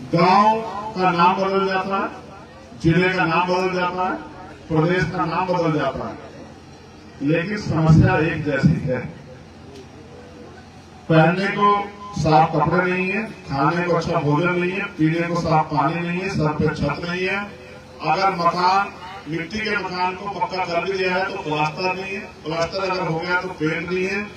गांव का नाम बदल जाता है, जिले का नाम बदल जाता है, प्रदेश का नाम बदल जाता है, लेकिन समस्या एक जैसी है। पहनने को साफ कपड़े नहीं है, खाने को अच्छा भोजन नहीं है, पीने को साफ पानी नहीं है, सर पे छत नहीं है। अगर मकान मिट्टी के मकान को पक्का कर भी दिया है तो प्लास्टर नहीं है, प्लास्टर अगर हो गया तो पेंट नहीं है,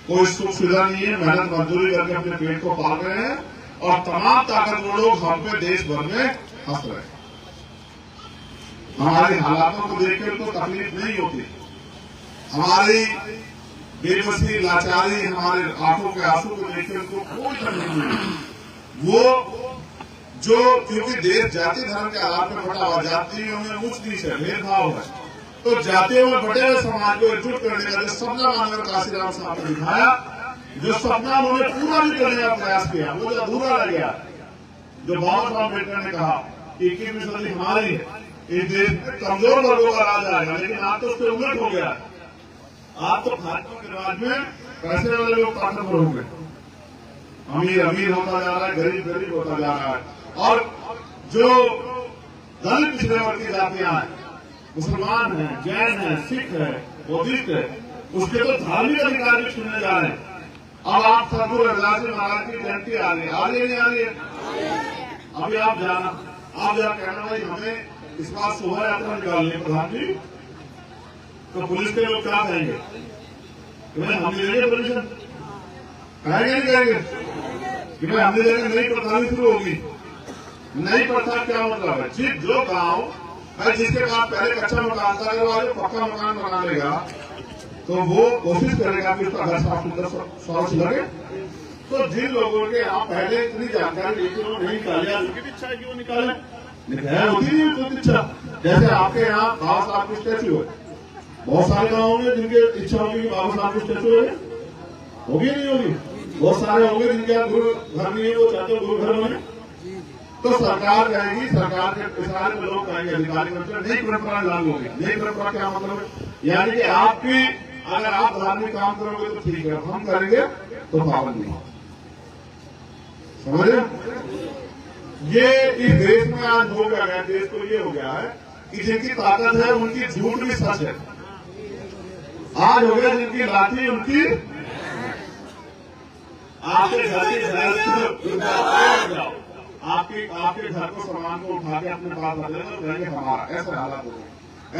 कोई सुख सुविधा नहीं है। मेहनत मजदूरी करके अपने पेट को पाल रहे हैं और तमाम ताकतवर लोग हम पे देश भर में हंस रहे हैं। हमारे हालातों को देखकर तो तकलीफ नहीं होती, हमारी बेबसी लाचारी, हमारे आंखों के आंसू को देखकर उनको कोई तकलीफ नहीं होती। वो जो क्योंकि देश जाति धर्म के आधार पर बटा हुआ, जातियों में ऊंच नीच है, भेदभाव है, तो जातियों में बटे हुए समाज को एकजुट करने का जो सपना मानव काशीराम साहब ने दिखाया, जो सपना उन्होंने पूरा भी करने का प्रयास किया, वो जो अधूरा रह गया, जो बाबा साहब अम्बेडकर ने कहा कि 21वीं सदी हमारी है, इस देश में कमजोर वर्गों का राज आएगा, लेकिन आप तो उसके उलट हो गया। आप तो भारतीयों के राज में पैसे वाले लोग ताकतवर हो गए, अमीर अमीर होता जा रहा है, गरीब गरीब होता जा रहा है, और जो दलित पिछड़े वर्ग की जातियां हैं, मुसलमान है, जैन है, सिख है, बौद्धिस्ट है, उसके तो धार्मिक अधिकार भी छीनने जा रहे हैं। अब आप सदगुरु रविदास जी महाराज की जयंती आ रही है, आ रही है नहीं आ रही है? अभी आप जरा कहना भाई हमें इस बार शोभा यात्रा निकालनी है प्रधान जी, तो पुलिस के लोग क्या कहेंगे कि भाई हम ले लेंगे परमिशन, कहेंगे नहीं कहेंगे कि भाई हम ले लेंगे, नई प्रधानी शुरू होगी। नई प्रथा क्या मतलब है? जिस जो गांव भाई जिसके पास पहले कच्चा मकान था, अगर वो पक्का मकान बना लेगा तो वो कोशिश करेगा कि उसका घर साफ सुथरा स्वच्छ लगे। तो जिन लोगों के यहाँ पहले इतनी जानकारी लेकिन वो नहीं निकाले, उनकी इच्छा है कि वो निकाले, होती नहीं उनकी इच्छा। जैसे आपके यहाँ बाबा साहब की स्टैचू है, बहुत सारे गाँव में जिनके इच्छा होगी कि बाबा साहब की स्टैचू है, होगी नहीं होगी? बहुत सारे होंगे जिनके यहाँ गुरु घर नहीं है, वो चाहते हो गुरु घर बने। तो सरकार कहेगी, सरकार के सारे लोग कहेंगे, अधिकारी नई परंपरा लागू होगी। नई परंपरा क्या मतलब है? यानी कि आपकी अगर आप धार्मिक काम करोगे तो ठीक है, हम करेंगे तो पाबंद नहीं। समझे? ये इस देश में आज हो गया है, देश को ये हो गया है कि जिनकी ताकत है उनकी झूठ भी सच है। आज हो गया जिनकी लाठी उनकी आपके घर की आपके घर को सामान को उठा के अपने पास रख लेना तो कहेंगे हमारा। ऐसे हालात हो गए।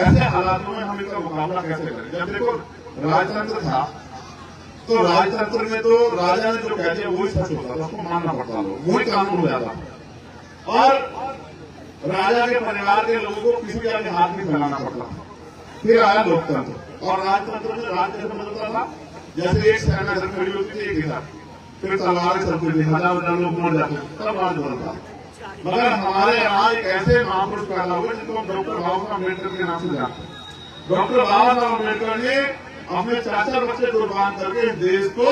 ऐसे हालातों में हम इनका मुकाबला कैसे करें? जब देखो राजतंत्र था तो राजतंत्र में तो राजा ने जो कह दिया वही सच होता था, उसको मानना पड़ता, लोग वही कानून हो जाता। और राजा के परिवार के लोगों को किसी के आगे हाथ नहीं फैलाना पड़ता। फिर आया लोकतंत्र, और राजतंत्र में राज कैसे बदलता था? जैसे एक सेना इधर खड़ी होती थी, एक इधर, फिर तलवारें चलती थी, हजार लोग मर जाते, तब राज बदलता। मगर हमारे यहाँ एक ऐसे महापुरुष पैदा हुए जिनको हम डॉक्टर बाबा साहब अम्बेडकर के नाम से जानते हैं। डॉक्टर बाबा साहब अम्बेडकर ने अपने चाचा बच्चे कुर्बान करके इस देश को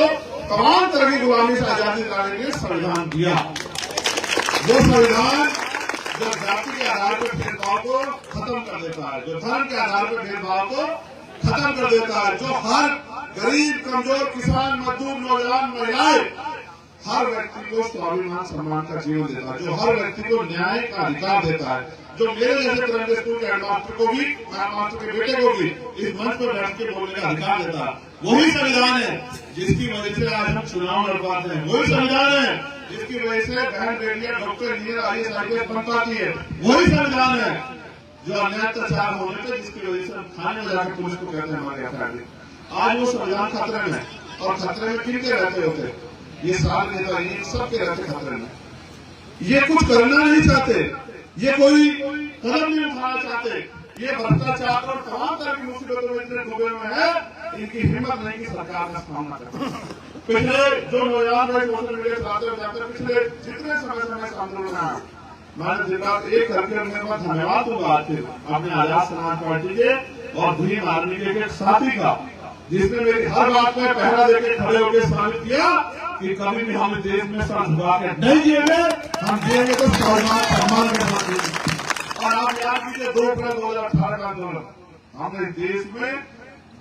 तमाम तरह की गुलामी से आजादी दिलाने के लिए संविधान दिया। वो संविधान जो जाति के आधार पर भेदभाव को खत्म कर देता है, जो धर्म के आधार पर भेदभाव को खत्म कर देता है, जो हर गरीब, कमजोर, किसान, मजदूर, नौजवान, महिलाएं, हर व्यक्ति को स्वाभिमान सम्मान का जीवन देता है, जो हर व्यक्ति को न्याय का अधिकार देता है, जो मेरे जैसे तिरंगे स्कूल के हेडमास्टर को भी, हेडमास्टर के बेटे को भी इस मंच पर बैठ के बोलने का अधिकार देता है। वही संविधान है जिसकी वजह से आज हम चुनाव लड़ पाते हैं। वही संविधान है जिसकी वजह से बहन बेटियां डॉक्टर, इंजीनियर, IAS, IPS बन पाती है। वही संविधान है जो अन्याय अत्याचार होने थे जिसकी वजह से हम थाने में जाकर पुलिस को कहते हैं हमारे अपराधी। आज वो संविधान खतरे में, और खतरे में किनके रहते होते? ये सारे नेता, ये सबके रहते खतरे में। ये कुछ करना नहीं चाहते, ये कोई कदम नहीं उठाना चाहते, ये भ्रष्टाचार और तमाम तरह की मुसीबतों में इतने डूबे हुए हैं, इनकी हिम्मत नहीं कि सरकार का सामना करे। पिछले जो नौजवान लोग सोशल मीडिया चलाते जाते, पिछले जितने समय से आंदोलन है, मैंने जिला एक करके मैं धन्यवाद दूंगा अपने आजाद समाज पार्टी के और भीम आर्मी के एक साथी का, जिसने मेरी हर बात में पहरा देकर खड़े होकर साबित किया कि कभी भी हम देश में सर झुका के नहीं जिएंगे, हम जिएंगे तो सम्मान के साथ। और आप याद कीजिए 2 अप्रैल 2018 का आंदोलन हमने देश में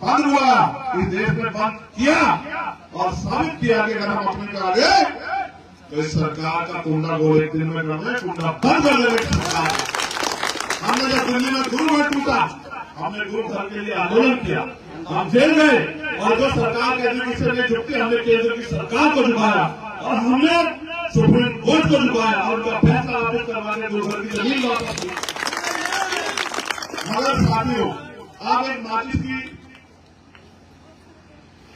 बंद हुआ, इस देश में बंद किया और साबित किया कि अगर हम अपने आगे तो इस सरकार का कुंडा गोल एक दिन में करना है, कुंडा बंद कर देने की सरकार। हमने जब दिल्ली में गुरु घर टूटा, हमने गुरु घर के लिए आंदोलन किया, हम जेल गए और जो सरकार के एजुकेशन में झुकती, हमने केंद्र की सरकार को झुकाया और हमने सुप्रीम कोर्ट को झुकाया और उनका फैसला वापस करवा के गुरु घर की जमीन वापस की। मगर साथियों, आप एक माचिस की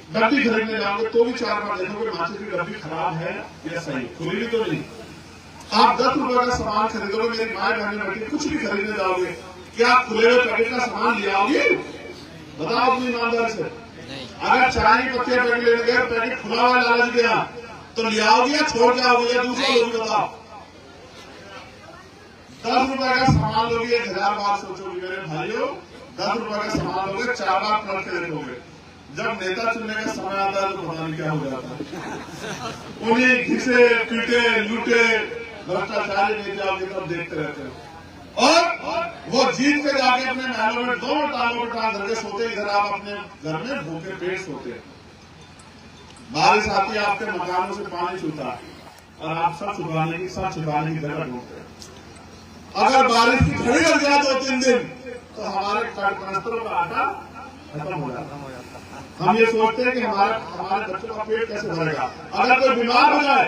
डब्बी खरीदने जाओगे तो भी 4 बार देखोगे माचिस की डब्बी खराब है या सही, खुली तो नहीं। आप 10 रुपए का सामान खरीदोगे, मेरी माए बहने बैठी, कुछ भी खरीदने जाओगे, क्या खुले हुए पैकेट का सामान ले आओगे? बताओ अपनी ईमानदारी से। अगर चाय की पत्तियां पैकेट लेने गए, पैकेट खुला हुआ लालच गया, तो ले आओगे या छोड़ के आओगे या दूसरा लोग बताओ। 10 रुपए का सामान लोगे, 1000 बार सोचोगे मेरे भाइयों। 10 रुपए का सामान लोगे, 4 बार पलट के देखोगे। जब नेता चुनने का समय आता है तो पता नहीं क्या हो जाता है। उन्हें घिसे पीटे लूटे भ्रष्टाचारी नेता आपकी तरफ देखते रहते हैं और वो जीत के जाके अपने महलों में दोनों टांगों पर टांग धरके सोते, इधर आप अपने घर में भूखे पेट सोते हैं। बारिश आती है, आपके मकानों से पानी छूता है और आप सब छुपाने की जगह ढूंढते हैं। अगर बारिश की घड़ी लग जाए 2-3 दिन तो हमारे कनस्तरों का आटा खत्म हो जाता है। हम ये सोचते हैं कि हमारे बच्चों का पेट कैसे भरेगा। अगर कोई बीमार हो जाए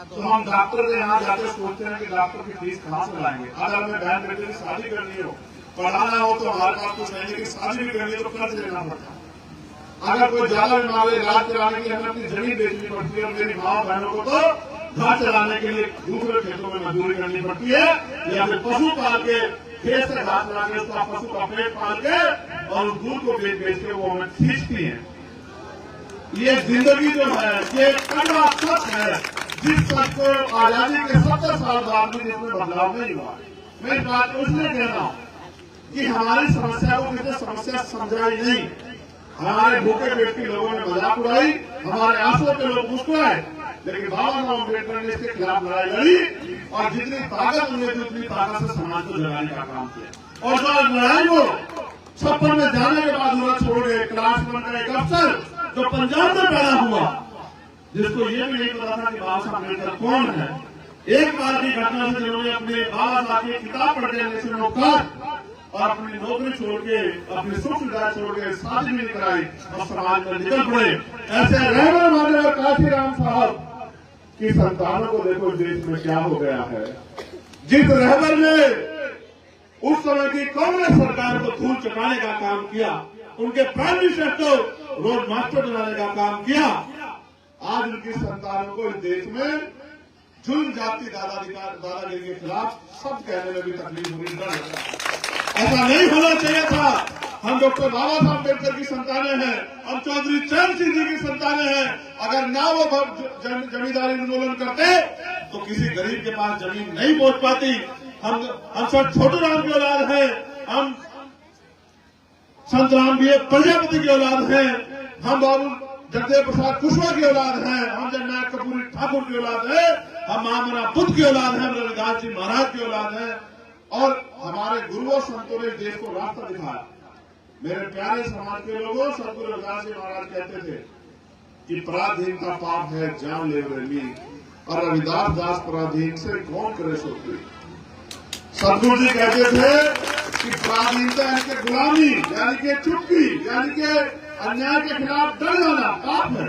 तो हम डॉक्टर के यहाँ जाके सोचते हैं कि डॉक्टर की फीस कहाँ से लाएंगे। अगर हमें बहन बेटे की शादी करनी हो, पढ़ाना हो तो हमारे पास कुछ नहीं, लेकिन शादी भी करनी है तो कर्ज लेना पड़ता है। अगर कोई ज्यादा बीमार है, इलाज कराने के लिए हमें अपनी जमीन बेचनी पड़ती है और मेरी माँ बहनों को तो घर चलाने के लिए दूसरे खेतों में मजदूरी करनी पड़ती है या फिर पशु पाल के खेत से घास ला के उसका पशु का पेट पाल के और उस दूध को बेच के वो हमें खींचती है। ये जिंदगी जो है ये कड़वा सच है, जिस सच को आजादी के 70 साल बाद भी जिसमें बदलाव नहीं हुआ। मैं इस बात को इसलिए कह रहा हूँ कि हमारी समस्या को किसी समस्या समझाई नहीं। हमारे भूखे पेट के लोगों ने मजाक उड़ाई, हमारे आंसुओं पे लोग मुस्कुराए, लेकिन बाबा साहब अम्बेडकर ने इसके खिलाफ लड़ाई लड़ी और जितनी ताकत उन्हें थी उतनी ताकत से समाज को जगाने का काम किया। और जो लड़ाई को 56 में जाने के बाद उन्हें छोड़ गए। क्लास 1 का एक अफसर जो पंजाब में पैदा हुआ, जिसको ये भी नहीं पता था कि बाबा साहब अम्बेडकर कौन है, एक बार की घटना से जिन्होंने अपने बाबा साहब की किताब पढ़ के और अपनी नौकरी छोड़ के, अपनी सुख सुविधा छोड़ के शादी भी नहीं कराई और समाज में निकल पड़े। ऐसे रहबर माने और काशीराम साहब की संतानों को देखो देश में क्या हो गया है। जिस रहबर ने उस समय की कांग्रेस सरकार को धूल चटाने का काम किया, उनके प्राइम मिनिस्टर को रोड मास्टर बनाने का काम किया, आज उनकी संतानों को इस देश में जुल्म जाति दादागिरी के खिलाफ शब्द कहने में भी तकलीफ हुई। डर लगता है, ऐसा नहीं होना चाहिए था। हम डॉक्टर बाबा साहब अम्बेडकर की संतानें हैं, हम चौधरी चरण सिंह जी की संतानें हैं। अगर ना वो जमींदारी उन्मूलन करते तो किसी गरीब के पास जमीन नहीं पहुंच पाती। हम सब छोटू राम की औलाद हैं, हम संत राम भी प्रजापति की औलाद हैं, हम बाबू जगदेव प्रसाद कुशवाहा की औलाद हैं, हम जननायक कपूरी ठाकुर की औलाद है, हम महामना बुद्ध की औलाद हैं, हम रविदास जी महाराज की औलाद हैं। और हमारे गुरुओं संतों ने देश को रास्ता दिखाया। मेरे प्यारे समाज के लोगों, सतगुरु रविदास जी महाराज कहते थे कि पराधीन का पाप है जान ले रेमी, और रविदास दास पराधीन से कौन करे सोती। सतगुरु जी कहते थे कि पराधीनता यानी कि गुलामी, यानी कि चुप्पी, यानी कि अन्याय के खिलाफ डर जाना पाप है।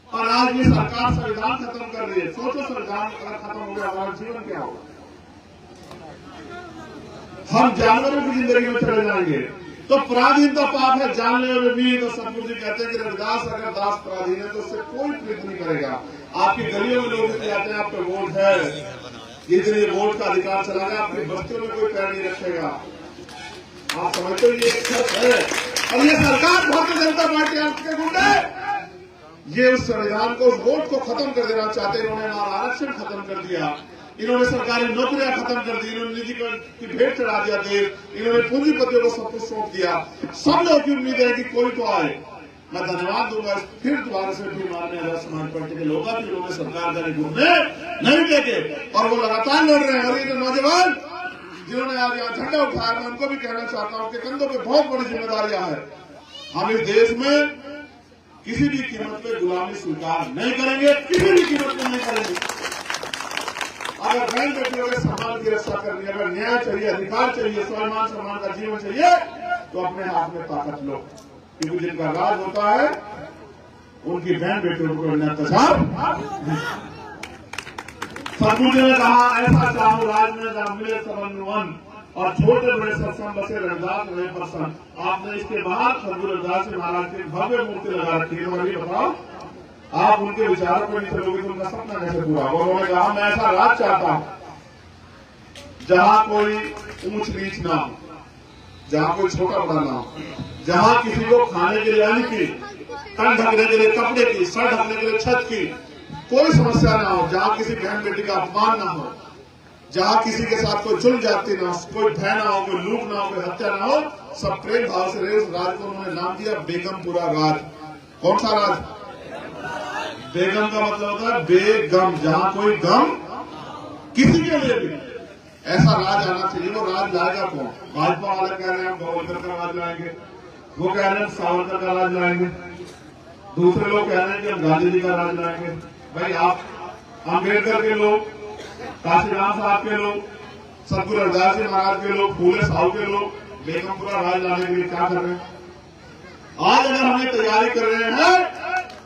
और आज ये सरकार संविधान खत्म कर रही है। सोचो संविधान अगर खत्म हो गया हमारा जीवन क्या होगा। हम जानवरों की जिंदगी में चले जाएंगे। तो पराधीनता पाप है जानने में भी। तो सतगुरु जी कहते हैं कि रविदास अगर दास पराधीन है तो उससे कोई प्रीत नहीं करेगा। आपकी गलियों में लोग जाते हैं, आप पे वोट है, ये वोट का अधिकार चला गया, आपकी बस्तियों में कोई पैर नहीं रखेगा। आप समझते हो ये सच है। और ये सरकार भारतीय जनता पार्टी के गुंडे ये उस संविधान को, उस वोट को खत्म कर देना चाहते हैं। इन्होंने हमारा आरक्षण खत्म कर दिया, इन्होंने सरकारी नौकरियां खत्म कर दी, इन्होंने निजी की भेंट चढ़ा दिया देश, इन्होंने पूंजीपतियों को सब कुछ सौंप दिया। सब लोग की उम्मीद है कि कोई तो आए। मैं धन्यवाद दूंगा फिर दोबारा से भी माननीय आजाद समाज पार्टी के लोगों की, जिन्होंने सरकार जाने घूमने नहीं देके और वो लगातार लड़ रहे हैं। और ये नौजवान जिन्होंने आज यहाँ झंडा उठाया, मैं उनको भी कहना चाहता हूँ कि कंधों पे बहुत बड़ी जिम्मेदारियां है। हम इस देश में किसी भी कीमत पे गुलामी स्वीकार नहीं करेंगे, किसी भी कीमत पे नहीं करेंगे। अगर बहन बेटियों के सम्मान की रक्षा करनी, अगर न्याय चाहिए, अधिकार चाहिए, स्वाभिमान सम्मान का जीवन चाहिए, तो अपने हाथ में ताकत लो, क्योंकि जिनका राज होता है उनकी बहन बेटियों को अत्याचार। सदगुरु जी ने कहा, ऐसा चाहो राज में जहाँ मिले समन्वय और छोटे बड़े सत्संग बसे रविदास रहे प्रसन्न। आपने इसके बाहर सदगुरु रविदास जी महाराज की भव्य मूर्ति लगा रखी है, और ये बताओ आप उनके विचारों पर नहीं चलोगे तो उनका सपना कैसे पूरा होगा। उन्होंने कहा, मैं ऐसा राज चाहता हूं जहां कोई ऊंच नीच ना हो, जहां कोई छोटा बड़ा ना हो, जहां किसी को खाने के लिए अन्न की, तन ढकने के लिए कपड़े की, सर ढकने के लिए छत की कोई समस्या ना हो, जहां किसी बहन बेटी का अपमान ना हो, जहां किसी के साथ कोई जुल्म जाती ना हो, कोई भय ना हो, कोई लूट ना हो, कोई हत्या ना हो, सब प्रेम भाव से रहे। उस राज को उन्होंने नाम दिया बेगमपुरा राज। कौन सा राज? बेगम का मतलब होता है बेगम, जहां कोई गम किसी के लिए भी। ऐसा राज आना चाहिए। वो राज लाएगा कौन? भाजपा वाले कह रहे हैं हम गोवलकर का राज लाएंगे, वो कह रहे हैं सावरकर का राज लाएंगे, दूसरे लोग कह रहे हैं कि हम गांधी जी का राज लाएंगे। भाई आप अम्बेडकर के लोग, काशीराम साहब के लोग, सदगुरु रविदास जी महाराज के लोग, फूले साहू के लोग बेगमपुरा राज लाने के लिए क्या कर रहे हैं? आज अगर हमें तैयारी कर रहे हैं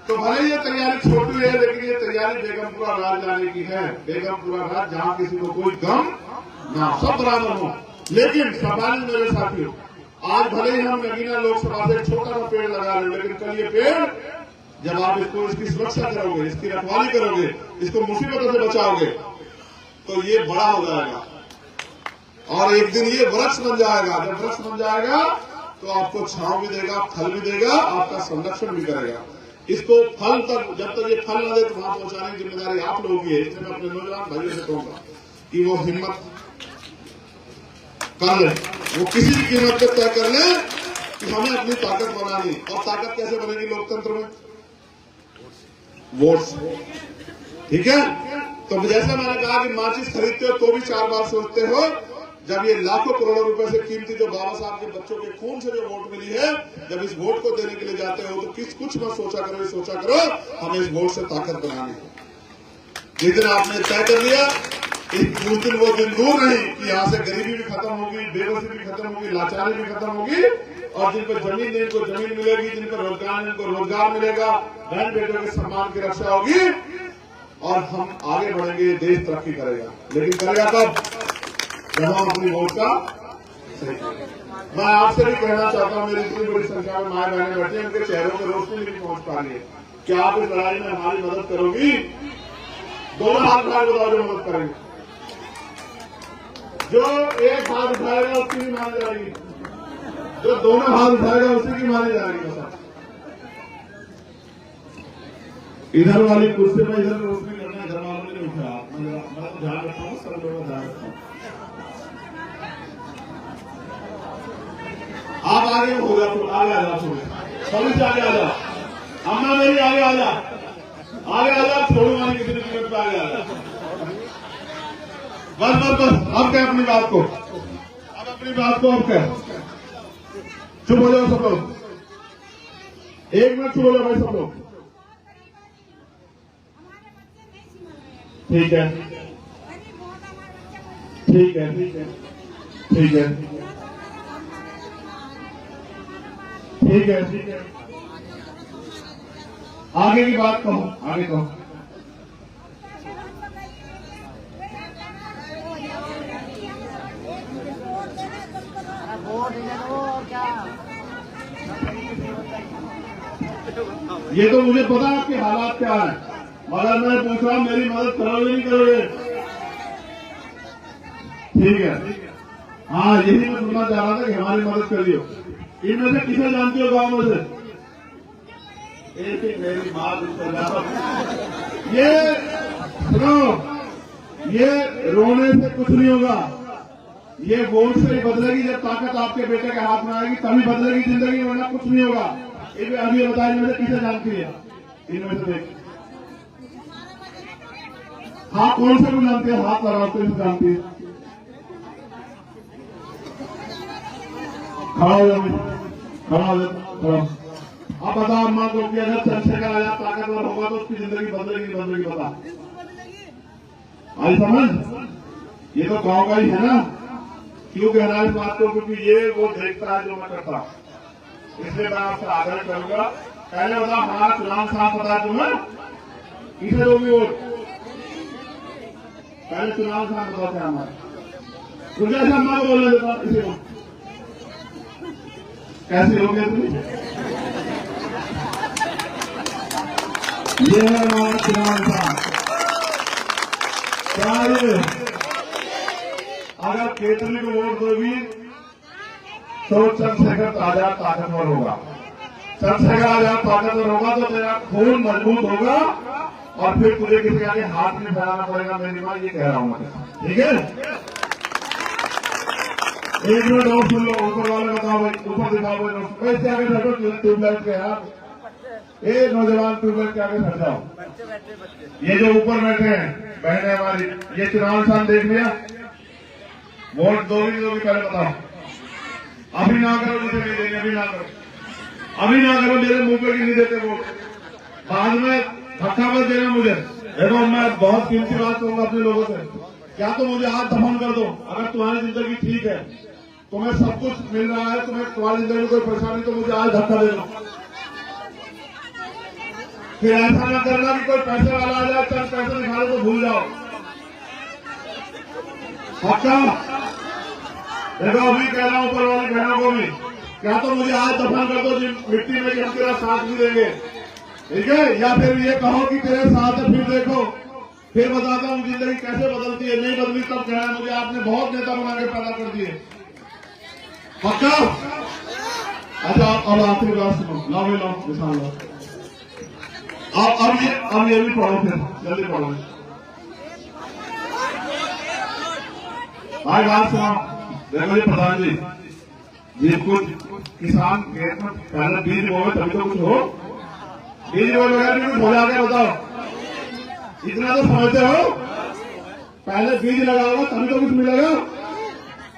तो भले ये तैयारी छोटी है, लेकिन ये तैयारी बेगमपुरा राज लाने की है। बेगमपुरा राज जहां किसी को कोई गम ना, सब बराबर हो। लेकिन सवाल मेरे साथियों, आज भले ही हम नगीना लोकसभा से छोटा सा पेड़ लगा रहे हैं, लेकिन कल ये पेड़ जब आप इसकी सुरक्षा करोगे, इसकी रखवाली करोगे, इसको मुसीबतों से बचाओगे, तो ये बड़ा हो जाएगा और एक दिन ये वृक्ष बन जाएगा। जब वृक्ष बन जाएगा तो आपको छांव भी देगा, फल भी देगा, आपका संरक्षण भी करेगा। इसको फल तक, जब तक ये फल न दे तो वहां पहुंचाने की जिम्मेदारी आप लोगों की है। इसलिए मैं अपने नौजवान भाइयों से कहूंगा कि वो हिम्मत कर ले, वो किसी भी कीमत पर तय कर ले कि हमें अपनी ताकत बनानी। और ताकत कैसे बनेगी लोकतंत्र में? वोट। ठीक है, तो जैसे मैंने कहा कि माचिस खरीदते हो तो भी 4 बार सोचते हो। जब ये लाखों करोड़ों रुपए से कीमती जो बाबा साहब के बच्चों के खून से जो वोट मिली है, जब इस वोट को देने के लिए जाते हो तो कुछ मत सोचा करो, सोचा करो हमें इस वोट से ताकत बनानी है। जिस दिन आपने तय कर लिया, उस दिन वो दिन दूर नहीं कि यहाँ से गरीबी भी खत्म होगी, बेबसी भी खत्म होगी, लाचारी भी खत्म होगी, और जिन पर जमीन नहीं उनको जमीन मिलेगी, जिन पर रोजगार नहीं उनको रोजगार मिलेगा, बहन बेटियों के सम्मान की रक्षा होगी और हम आगे बढ़ेंगे, देश तरक्की करेगा। लेकिन करेगा कब? जब हम अपनी वोट का सही। मैं आपसे भी कहना चाहता हूँ, मेरी इतनी बड़ी संख्या में माए बहने बैठे हैं, उनके चेहरों पर रोशनी नहीं पहुंच पा रही है। क्या आप इस लड़ाई में हमारी मदद करोगी? दोनों हाथ उठा के बताओ जो मदद करेंगे। जो एक हाथ उठाएगा उसकी भी मानी जाएगी, जो दोनों हाथ उठाएगा उसी की मानी जाएगी। बस इधर वाली कुर्सी में इधर रोशनी करना, घर वालों ने उठा, मैं ध्यान रखता हूँ, सब लोगों का ध्यान रखता हूँ। आप आगे हो गया तो आगे आ जाओ, सभी से आगे आ जाओ। अम्मा मेरी आगे आ जा, आगे आ जा, छोड़ू वाली किसी भी कीमत पे आगे आ जा। बस बस बस, अब क्या अपनी बात को, अब अपनी बात को अब क्या, चुप हो जाओ सब लोग, 1 मिनट चुप हो जाओ भाई सब लोग। ठीक है, ठीक है, ठीक है, ठीक है, ठीक है। आगे की बात कहो, आगे कहो। ये तो मुझे पता है आपके हालात क्या है, मगर मैं पूछ रहा हूं मेरी मदद करोगे नहीं करोगे? ठीक है, हाँ यही मैं सुनना चाह रहा था कि हमारी मदद करियो। इनमें से किसे जानती हो गांव में से? एक ही मेरी माँ। ये सुनो, ये रोने से कुछ नहीं होगा, ये वोट से ही बदलेगी। जब ताकत आपके बेटे के हाथ में आएगी तभी बदलेगी जिंदगी, वरना कुछ नहीं होगा। अभी बताइए इनमें से किसे जानती है? इनमें से देख, हाँ कौन से को जानती है? हाथ लगाओ, कौन से जानती है? खड़ा हो जाओ, खड़ा हो जाओ, खड़ा। अब बता अम्मा को कि अगर चंद्रशेखर आजाद ताकतवर होगा तो उसकी जिंदगी बदलेगी बदलेगी, बता आई समझ? ये तो गांव का ही है ना। क्यों कह रहा है इस बात को? क्योंकि ये वो देखता है जो मैं करता, इसलिए मैं आपसे आग्रह करूंगा। पहले बता हमारा चुनाव साफ पता है तुम्हें, किसे दोगी वोट? पहले चुनाव साफ बताते हैं हमारे दुर्गा अम्मा को बोलने देता इसे को कैसे हो गए तुम? ये है हमारा चुनाव साफ। अगर केतली को वोट दोगी तो चंद्रशेखर आजाद ताकतवर होगा। चंद्रशेखर आजाद ताकतवर होगा तो तेरा खून मजबूत होगा और फिर तुझे किसी आगे हाथ नहीं फैलाना पड़ेगा। मेरी मां ये कह रहा हूं मैं, ठीक है? एक मिनट और सुन लो, ऊपर वाले बताओ भाई, ऊपर दिखाओ भाई, वैसे आगे हटो ट्यूबलाइट के यार, एक नौजवान ट्यूबलाइट के आगे हट जाओ। ये जो ऊपर बैठे हैं बहने हमारी, ये चुनाव निशान देख लिया? वोट दोगी दोगी पहले बताओ। अभी ना करो, मुझे नहीं देंगे, अभी ना करो, अभी ना करो, मेरे मुंह पे नहीं देते वोट, बाद में धक्का मत देना मुझे। देखो मैं बहुत कीमती बात कहूंगा अपने लोगों से, क्या तो मुझे आज दफन कर दो। अगर तुम्हारी जिंदगी ठीक है, तुम्हें सब कुछ मिल रहा है, तुम्हें तुम्हारी जिंदगी में कोई परेशानी, तो मुझे आज धक्का दे दो। फिर ऐसा ना करना कि कोई पैसे वाला आ जाए, चल पैसे दिखा दो तो भूल जाओ। पक्का? देखो अभी कह रहा हूं ऊपर वाली बहनों को भी, क्या तो मुझे आज दफन कर दो मिट्टी में कि हम तेरा साथ भी देंगे, ठीक है? या फिर ये कहो कि तेरे साथ है, फिर देखो, फिर बताता हूँ जिंदगी कैसे बदलती है। नहीं बदली तब कहना है मुझे आपने बहुत नेता बना के पैदा कर दिए। पक्का? अच्छा अब आखिरी बात सुनो, लाओ लाओ निशान लो। अब ये भी पढ़ो, फिर जल्दी पढ़ो भाई, बात सुनो। देखो जी प्रधान जी, ये कुछ किसान खेत में पहले बीज बोए तभी तो कुछ हो, बीज बोए बगैर भी कुछ हो जाएगा? बताओ, इतना तो समझते हो? पहले बीज लगाओगे तभी तो कुछ मिलेगा।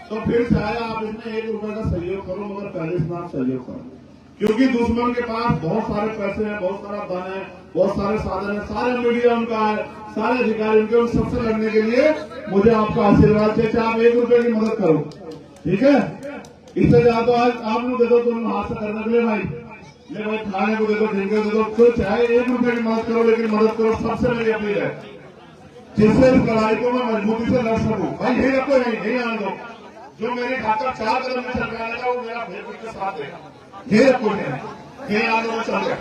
तो फिर चाहे आप इसमें 1 रुपए का सहयोग करो, मगर पहले इसमें आप सहयोग करो, क्योंकि दुश्मन के पास बहुत सारे पैसे हैं, बहुत सारा धन है, बहुत सारे साधन है, सारे मीडिया उनका है, सारे अधिकारी उनके, उन सबसे लड़ने के लिए मुझे आपका आशीर्वाद चाहिए। आप 1 रुपए की मदद करो, ठीक है? इससे ज्यादा तो आज आप लोग दे दो, तुम हाथ से करने के लिए भाई, ले भाई खाने को दे दो, ढींगे दे दो, तो चाहे 1 रुपए की मदद करो, लेकिन मदद करो। सबसे मेरी अपील है, जिससे इस लड़ाई को मैं मजबूती से लड़ सकूं भाई, यही रखो, यही आने दो। जो मेरे खाकर 4 कदम में चल रहा है वो मेरा फेसबुक के साथ है, ये रखो, ये आने में चल रहा है।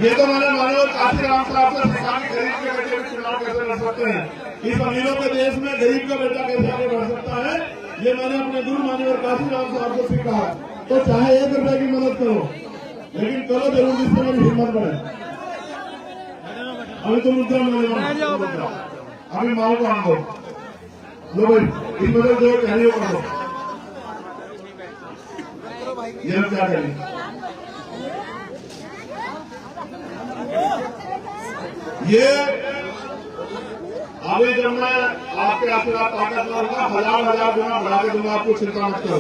ये तो मैंने मानव काफी राम साहब से सीखा कि गरीब के बेटे भी चुनाव कैसे लड़ सकते हैं, इस अमीरों के देश में गरीब का बेटा कैसे आगे बढ़ सकता है, ये मैंने अपने दूर मानव काफी राम साहब से सीखा है। तो चाहे 1 रुपए की मदद करो, लेकिन करो जरूर, जिससे मेरी हिम्मत बढ़े। अभी तुम मुद्दा मिले, अभी माओ को आन दो, लो भाई इस मदद जो कहनी कर दो। ये लोग क्या करें? ये अभी जब मैं आपके आशीर्वाद ताकतवर होगा, 1000 गुना बढ़ा के दूंगा आपको, चिंता मत करो।